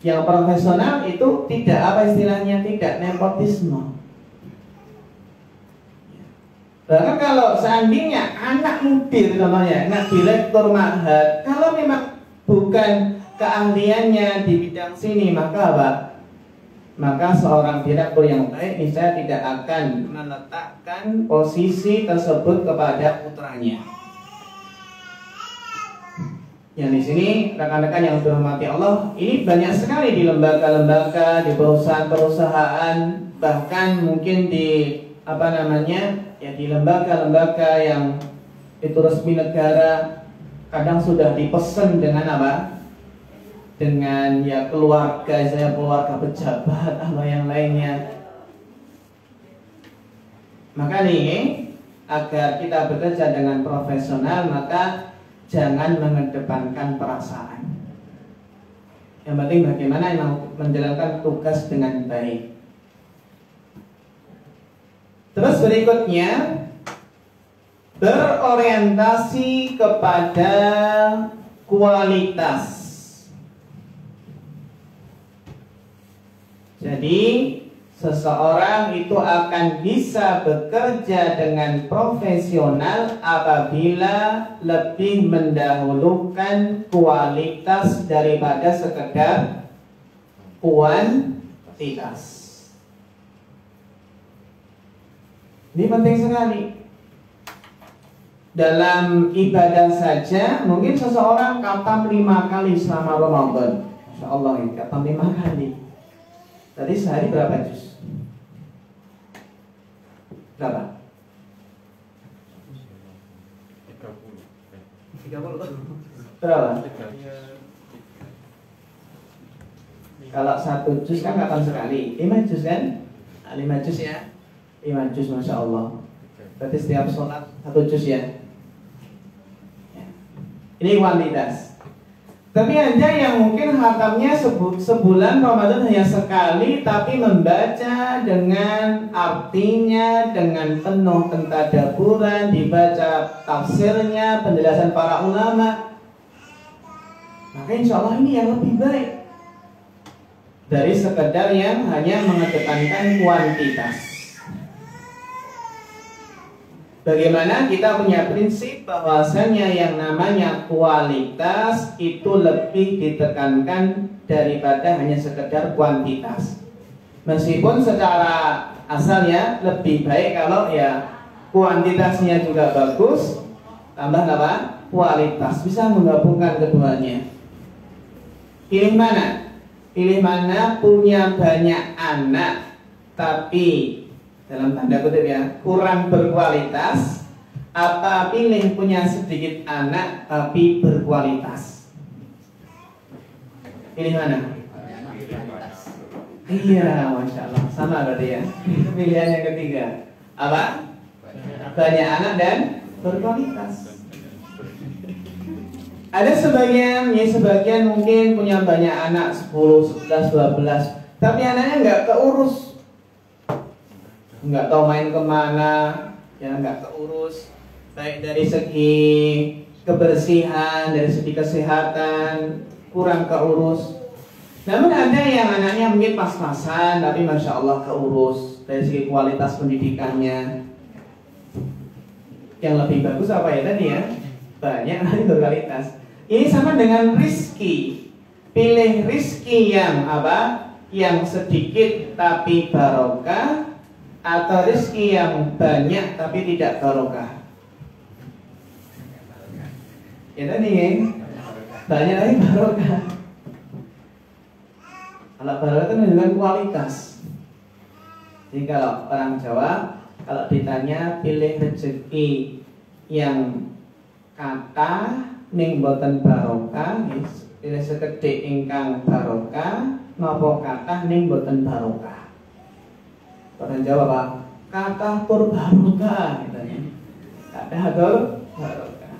Speaker 1: yang profesional itu tidak apa istilahnya, tidak nepotisme. Bahkan kalau seandainya anak mudir namanya, anak direktur ma'had, kalau memang bukan keahliannya di bidang sini, maka apa? Maka seorang direktur yang baik bisa tidak akan meletakkan posisi tersebut kepada putranya. Yang di sini rekan-rekan yang dirahmati Allah, ini banyak sekali di lembaga-lembaga, di perusahaan-perusahaan, bahkan mungkin di apa namanya, ya di lembaga-lembaga yang itu resmi negara, kadang sudah dipesan dengan apa? Dengan ya keluarga, saya keluarga pejabat atau yang lainnya. Maka nih, agar kita bekerja dengan profesional, maka jangan mengedepankan perasaan. Yang penting bagaimana menjalankan tugas dengan baik. Terus berikutnya, berorientasi kepada kualitas. Jadi seseorang itu akan bisa bekerja dengan profesional apabila lebih mendahulukan kualitas daripada sekedar kuantitas. Ini penting sekali. Dalam ibadah saja, mungkin seseorang khatam 5 kali selama Ramadan. Masya Allah, khatam 5 kali. Tadi sehari berapa juz? Berapa? 30. Berapa? Kalau 1 juz kan kapan sekali? 5 juz kan? 5 juz ya? 5 juz, Masya Allah. Berarti setiap sholat 1 juz ya? Ini kuantitas. Tapi ada yang mungkin khatamnya sebulan Ramadan hanya sekali, tapi membaca dengan artinya, dengan penuh pentadaburan, dibaca tafsirnya, penjelasan para ulama. Maka insya Allah ini yang lebih baik dari sekedar yang hanya mengedepankan kuantitas. Bagaimana kita punya prinsip bahwasanya yang namanya kualitas itu lebih ditekankan daripada hanya sekedar kuantitas. Meskipun secara asalnya lebih baik kalau ya kuantitasnya juga bagus, tambah apa? Kualitas, bisa menggabungkan keduanya. Pilih mana? Pilih mana punya banyak anak tapi dalam tanda kutip ya, kurang berkualitas, apa pilih punya sedikit anak tapi berkualitas? Pilih mana? Iya, Masya Allah, sama berarti ya. Pilihan yang ketiga apa? Banyak anak dan berkualitas. Ada sebagian mungkin punya banyak anak 10, 11, 12, tapi anaknya nggak keurus, nggak tahu main kemana, ya nggak keurus, baik dari segi kebersihan, dari segi kesehatan kurang keurus. Namun ada yang anaknya mungkin pas-pasan, tapi Masya Allah keurus dari segi kualitas pendidikannya. Yang lebih bagus apa ya tadi ya? Banyak tapi berkualitas. Ini sama dengan rizki. Pilih rizki yang apa? Yang sedikit tapi barokah, atau rezeki yang banyak tapi tidak barokah? Itu nih, banyak tapi barokah. Kalau barokah itu menunjukkan kualitas. Jadi kalau orang Jawa, kalau ditanya pilih rezeki yang kata ning boten barokah, pilih sekedhik ingkang barokah, napa kathah ning boten barokah. Orang Jawa Pak, kathah tur barokah katanya. Kathah tur barokah.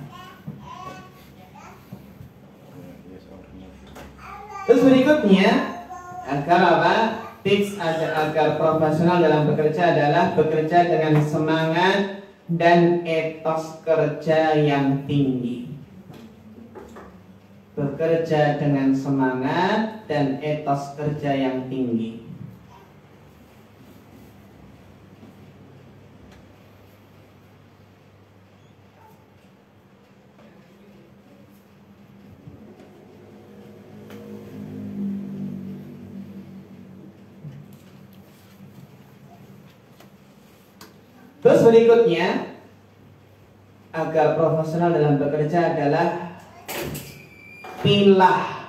Speaker 1: Terus berikutnya, agar apa? Tips agar profesional dalam bekerja adalah bekerja dengan semangat dan etos kerja yang tinggi. Bekerja dengan semangat dan etos kerja yang tinggi. Terus berikutnya, agar profesional dalam bekerja adalah pilah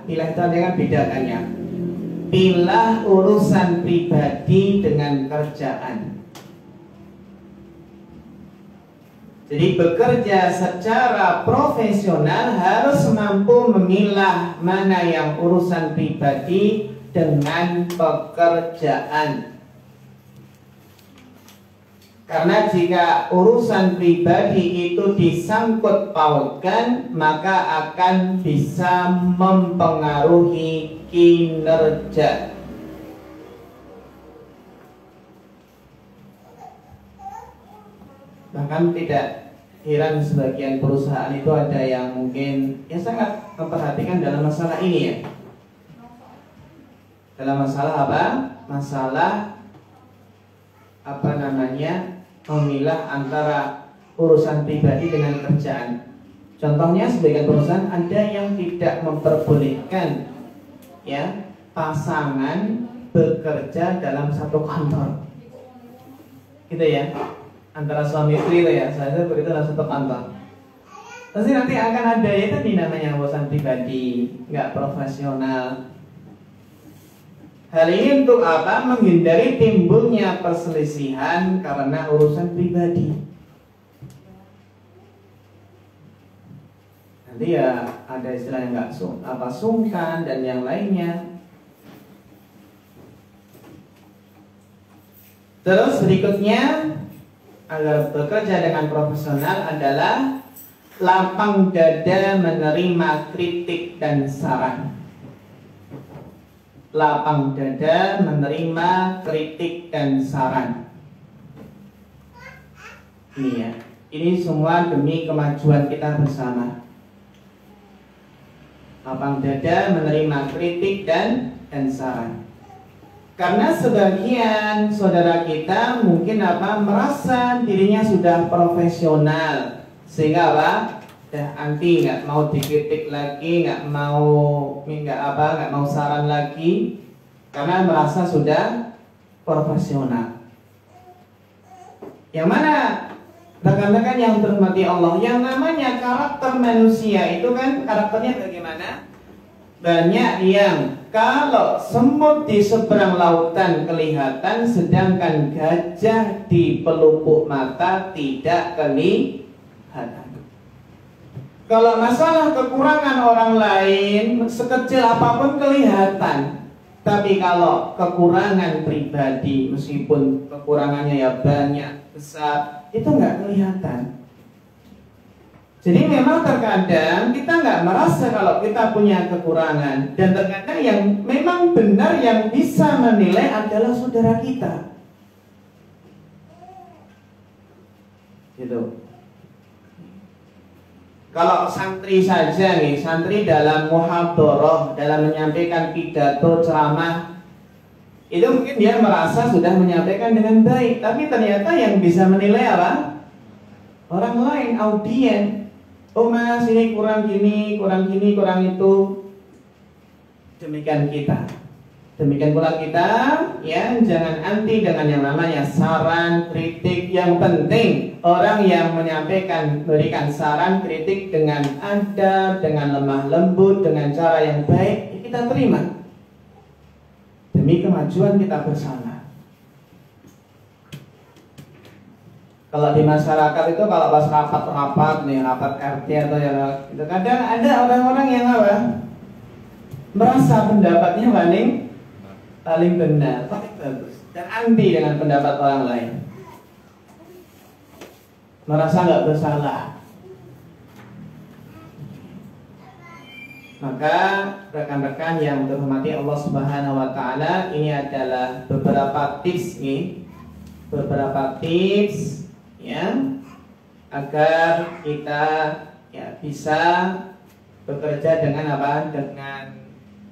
Speaker 1: itu dengan bedakannya. Pilah urusan pribadi dengan kerjaan. Jadi bekerja secara profesional harus mampu memilah mana yang urusan pribadi dengan pekerjaan. Karena jika urusan pribadi itu disangkut pautkan, maka akan bisa mempengaruhi kinerja. Bahkan tidak heran sebagian perusahaan itu ada yang mungkin sangat memperhatikan dalam masalah ini ya. Dalam masalah apa? Masalah memilah antara urusan pribadi dengan kerjaan. Contohnya sebagian perusahaan ada yang tidak memperbolehkan pasangan bekerja dalam satu kantor. Gitu ya. Antara suami istri itu ya, saya bekerja dalam satu kantor. Pasti nanti akan ada ya tadi namanya urusan pribadi, nggak profesional. Hal ini untuk apa? Menghindari timbulnya perselisihan karena urusan pribadi. Nanti ya ada istilah yang nggak sungkan dan yang lainnya. Terus berikutnya, agar bekerja dengan profesional adalah lapang dada menerima kritik dan saran. Lapang dada menerima kritik dan saran. Ini ya, ini semua demi kemajuan kita bersama. Lapang dada menerima kritik dan saran. Karena sebagian saudara kita mungkin merasa dirinya sudah profesional, sehingga anti, nggak mau dikritik lagi, nggak mau saran lagi, karena merasa sudah profesional. Yang mana rekan-rekan yang terhormati Allah, yang namanya karakter manusia itu kan karakternya bagaimana? Banyak yang kalau semut di seberang lautan kelihatan, sedangkan gajah di pelupuk mata tidak kelihatan. Kalau masalah kekurangan orang lain sekecil apapun kelihatan, tapi kalau kekurangan pribadi meskipun kekurangannya ya banyak besar, itu nggak kelihatan. Jadi memang terkadang kita nggak merasa kalau kita punya kekurangan, dan terkadang yang memang benar yang bisa menilai adalah saudara kita. Gitu. Kalau santri saja nih, santri dalam muhadharah, dalam menyampaikan pidato ceramah, itu mungkin dia merasa sudah menyampaikan dengan baik, tapi ternyata yang bisa menilai apa? Orang lain, audien. Oh mas, ini kurang gini, kurang itu. Demikian kita. Demikian pula kita ya jangan anti dengan yang namanya saran, kritik. Yang penting orang yang memberikan saran, kritik dengan adab, dengan lemah lembut, dengan cara yang baik, ya kita terima demi kemajuan kita bersama. Kalau di masyarakat itu kalau pas rapat nih, rapat RT atau ya, itu kadang ada orang-orang yang apa? Merasa pendapatnya paling benar, paling bagus, dan anti dengan pendapat orang lain. Merasa nggak bersalah. Maka rekan-rekan yang terhormati Allah Subhanahu wa taala, ini adalah beberapa tips ya agar kita ya bisa bekerja dengan apa? Dengan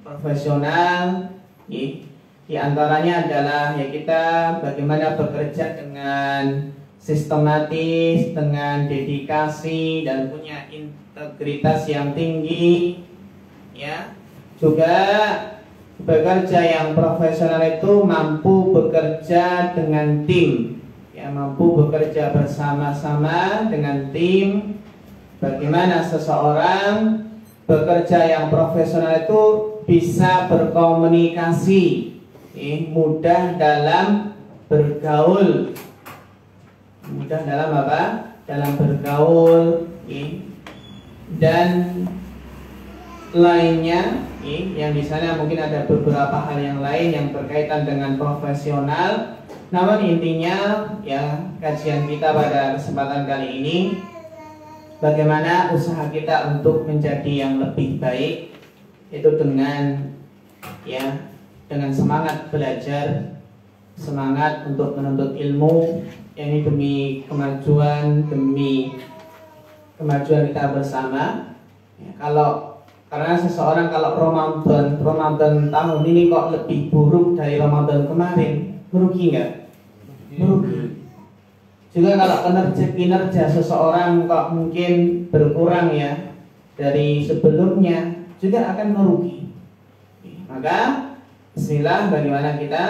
Speaker 1: profesional. Di antaranya adalah ya kita bagaimana bekerja dengan sistematis, dengan dedikasi dan punya integritas yang tinggi. Ya, juga bekerja yang profesional itu mampu bekerja dengan tim, ya mampu bekerja bersama-sama dengan tim. Bagaimana seseorang bekerja yang profesional itu bisa berkomunikasi, mudah dalam bergaul, mudah dalam apa? Dalam bergaul, dan lainnya. Yang di sana mungkin ada beberapa hal yang lain yang berkaitan dengan profesional. Namun intinya ya kajian kita pada kesempatan kali ini bagaimana usaha kita untuk menjadi yang lebih baik itu dengan semangat belajar, semangat untuk menuntut ilmu, ini demi kemajuan kita bersama. Ya, karena seseorang kalau Ramadan tahun ini kok lebih buruk dari Ramadan kemarin, merugi nggak? Merugi. Juga kalau kinerja seseorang kok mungkin berkurang ya dari sebelumnya, juga akan merugi. Maka bismillah, bagaimana kita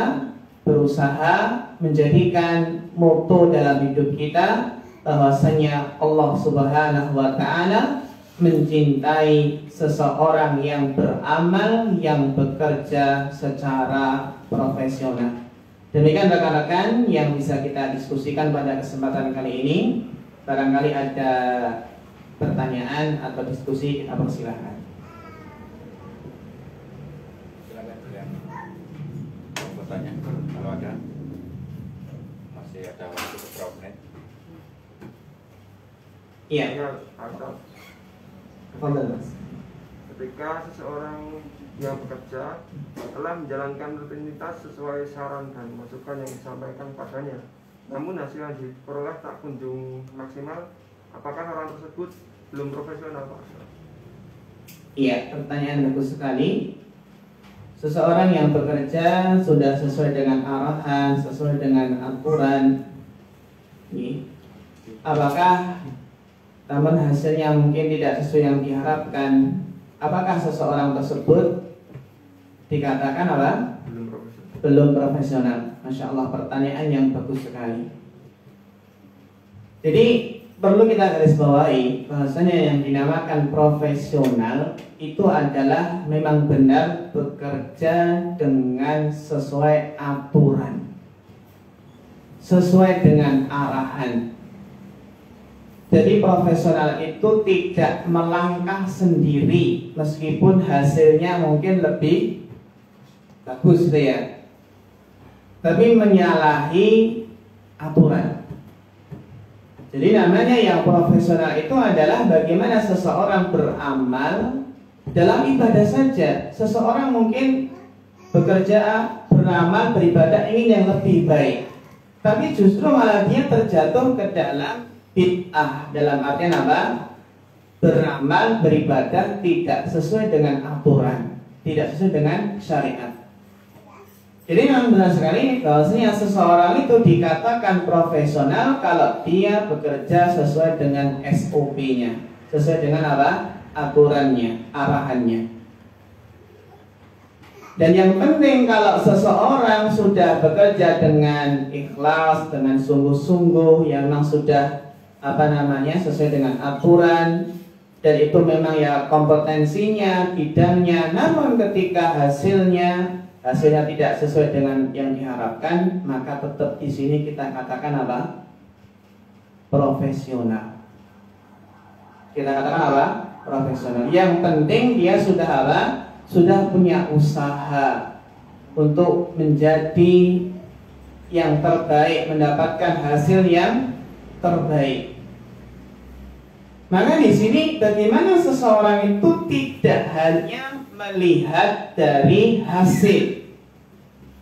Speaker 1: berusaha menjadikan moto dalam hidup kita bahwasanya Allah Subhanahu wa taala mencintai seseorang yang beramal, yang bekerja secara profesional. Demikian rekan-rekan yang bisa kita diskusikan pada kesempatan kali ini. Barangkali ada pertanyaan atau diskusi, kita persilahkan.
Speaker 2: Bertanya kalau ada, masih ada waktu beberapa menit.
Speaker 1: Iya.
Speaker 3: Ketika seseorang yang bekerja telah menjalankan rutinitas sesuai saran dan masukan yang disampaikan padanya, namun hasil yang diperoleh tak kunjung maksimal, apakah orang tersebut belum profesional, Pak?
Speaker 1: Iya, pertanyaan bagus sekali. Seseorang yang bekerja sudah sesuai dengan arahan, sesuai dengan aturan, apakah namun hasilnya mungkin tidak sesuai yang diharapkan, apakah seseorang tersebut dikatakan apa? Belum profesional. Masya Allah, pertanyaan yang bagus sekali. Jadi perlu kita garis bawahi bahwasanya yang dinamakan profesional itu adalah memang benar bekerja dengan sesuai aturan, sesuai dengan arahan. Jadi profesional itu tidak melangkah sendiri meskipun hasilnya mungkin lebih bagus ya, tapi menyalahi aturan. Jadi namanya yang profesional itu adalah bagaimana seseorang beramal dalam ibadah saja. Seseorang mungkin bekerja, beramal, beribadah ingin yang lebih baik, tapi justru malah dia terjatuh ke dalam bid'ah. Dalam artian apa? Beramal, beribadah tidak sesuai dengan aturan, tidak sesuai dengan syariat. Jadi memang benar sekali bahwasanya seseorang itu dikatakan profesional kalau dia bekerja sesuai dengan SOP-nya, sesuai dengan apa? Aturannya, arahannya. Dan yang penting kalau seseorang sudah bekerja dengan ikhlas, dengan sungguh-sungguh, yang memang sudah sesuai dengan aturan, dan itu memang ya kompetensinya, bidangnya, namun ketika hasilnya tidak sesuai dengan yang diharapkan, maka tetap di sini kita katakan profesional. Kita katakan profesional. Yang penting dia sudah punya usaha untuk menjadi yang terbaik, mendapatkan hasil yang terbaik. Maka di sini bagaimana seseorang itu tidak hanya melihat dari hasil,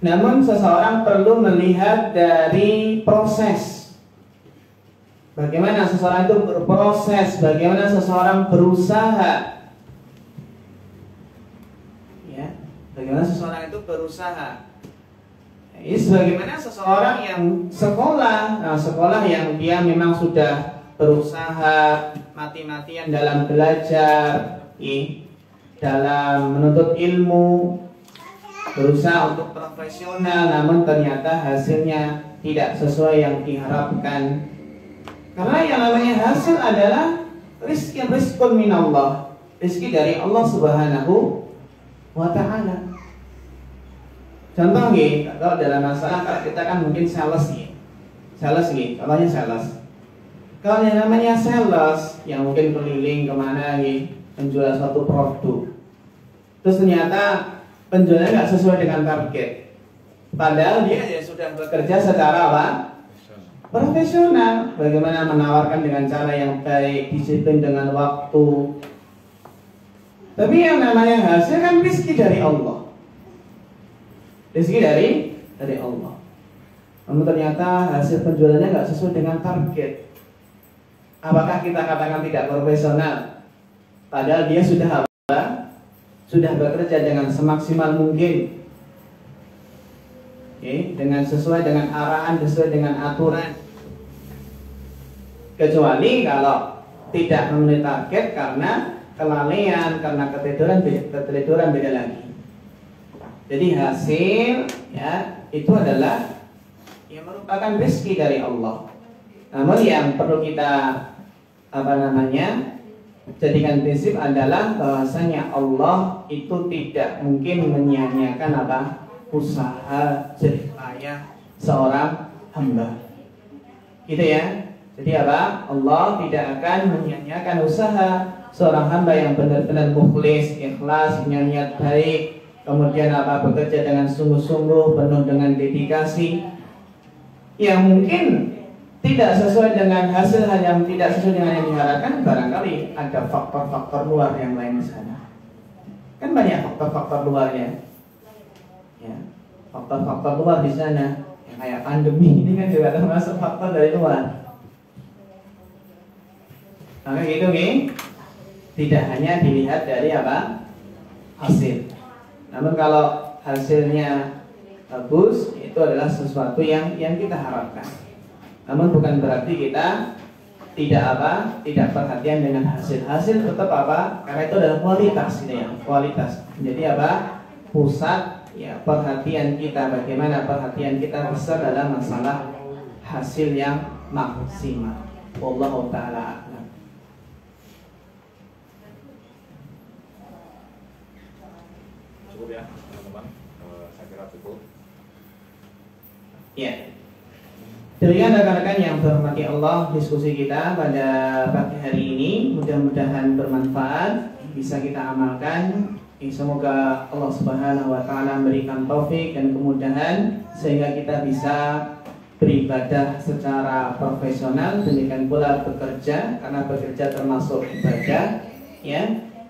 Speaker 1: namun seseorang perlu melihat dari proses. Bagaimana seseorang itu berproses, bagaimana seseorang berusaha. Bagaimana seseorang itu berusaha. Ini sebagaimana seseorang yang sekolah yang dia memang sudah berusaha mati-matian dalam belajar, dalam menuntut ilmu, berusaha untuk profesional, namun ternyata hasilnya tidak sesuai yang diharapkan. Karena yang namanya hasil adalah rizqun minallah, rezeki dari Allah Subhanahu wa ta'ala. Contoh kalau dalam masyarakat kita kan mungkin sales, contohnya sales. Kalau yang namanya sales yang mungkin keliling kemana menjual suatu produk, terus ternyata penjualannya nggak sesuai dengan target, padahal dia sudah bekerja secara profesional, bagaimana menawarkan dengan cara yang baik, disiplin dengan waktu. Tapi yang namanya hasil kan rezeki dari Allah. Rezeki dari Allah. Namun ternyata hasil penjualannya nggak sesuai dengan target. Apakah kita katakan tidak profesional? Padahal dia sudah bekerja dengan semaksimal mungkin, dengan sesuai dengan arahan, sesuai dengan aturan. Kecuali kalau tidak memenuhi target karena kelalaian, karena keteledoran beda lagi. Jadi hasil itu adalah yang merupakan rezeki dari Allah. Namun yang perlu kita jadikan prinsip adalah bahwasanya Allah itu tidak mungkin menyia-nyiakan usaha jerih payah seorang hamba. Gitu ya. Jadi Allah tidak akan menyia-nyiakan usaha seorang hamba yang benar-benar mukhlis, ikhlas, punya niat baik, kemudian bekerja dengan sungguh-sungguh, penuh dengan dedikasi, yang mungkin tidak sesuai dengan hasil yang tidak sesuai dengan yang diharapkan. Barangkali ada faktor-faktor luar yang lain di sana. Kan banyak faktor-faktor luarnya, faktor-faktor luar di sana, yang kayak pandemi ini kan juga termasuk faktor dari luar. Maka gitu tidak hanya dilihat dari hasil. Namun kalau hasilnya bagus, itu adalah sesuatu yang kita harapkan. Namun bukan berarti kita tidak perhatian dengan hasil. Hasil tetap karena itu adalah kualitas, kualitas. Jadi pusat perhatian kita, bagaimana perhatian kita besar dalam masalah hasil yang maksimal. Wallahu ta'ala.
Speaker 2: Cukup ya teman-teman, saya kira cukup.
Speaker 1: Ya. Demikian rekan-rekan yang berhormati Allah, diskusi kita pada pagi hari ini mudah-mudahan bermanfaat, bisa kita amalkan. Semoga Allah Subhanahu wa taala memberikan taufik dan kemudahan sehingga kita bisa beribadah secara profesional, demikian pula bekerja, karena bekerja termasuk ibadah,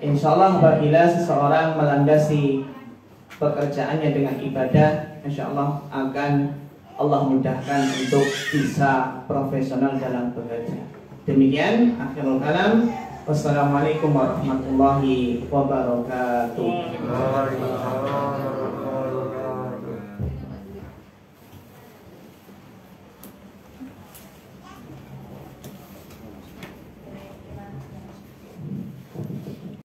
Speaker 1: Insyaallah apabila seseorang melandasi pekerjaannya dengan ibadah, insyaallah akan Allah mudahkan untuk bisa profesional dalam bekerja. Demikian akhirul kalam. Wassalamualaikum warahmatullahi wabarakatuh.
Speaker 3: Waalaikumsalam.